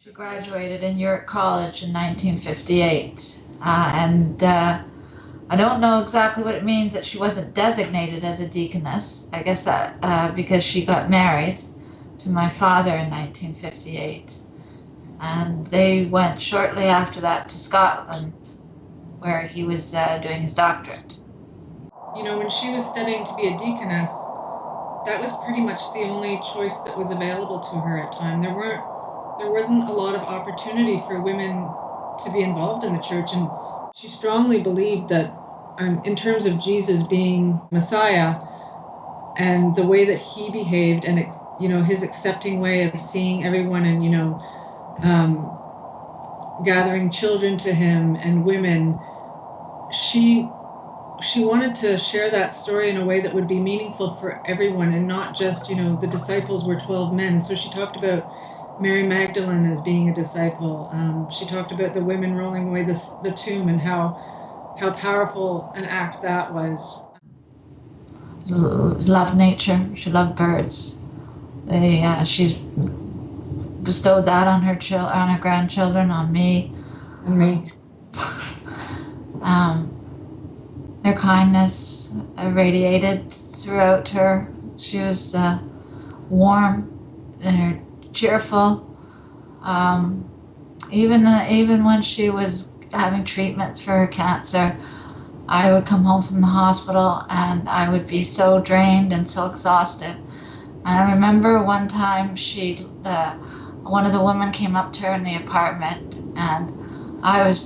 She graduated in York College in 1958, I don't know exactly what it means that she wasn't designated as a deaconess. I guess that because she got married to my father in 1958, and they went shortly after that to Scotland, where he was doing his doctorate. You know, when she was studying to be a deaconess, that was pretty much the only choice that was available to her at the time. There wasn't a lot of opportunity for women to be involved in the church, and she strongly believed that in terms of Jesus being Messiah and the way that he behaved and, you know, his accepting way of seeing everyone and, you know, gathering children to him and women, she wanted to share that story in a way that would be meaningful for everyone and not just, you know, the disciples were 12 men. So she talked about Mary Magdalene as being a disciple. She talked about the women rolling away the tomb and how powerful an act that was. She loved nature. She loved birds. She's bestowed that on her grandchildren, on me. And me. Her kindness radiated throughout her. She was warm and cheerful. Even when she was having treatments for her cancer, I would come home from the hospital and I would be so drained and so exhausted. And I remember one time one of the women came up to her in the apartment, and I was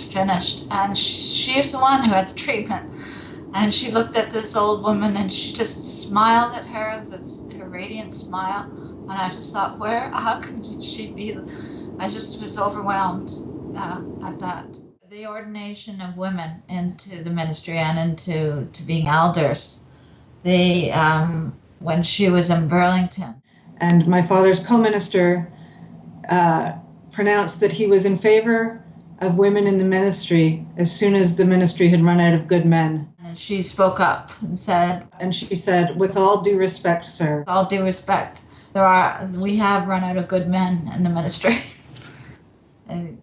finished. And she's the one who had the treatment. And she looked at this old woman and she just smiled at her, her radiant smile. And I just thought, how can she be? I just was overwhelmed at that. The ordination of women into the ministry and into being elders. When she was in Burlington. And my father's co-minister pronounced that he was in favor of women in the ministry as soon as the ministry had run out of good men. And she spoke up and said, with all due respect, sir. With all due respect, we have run out of good men in the ministry. And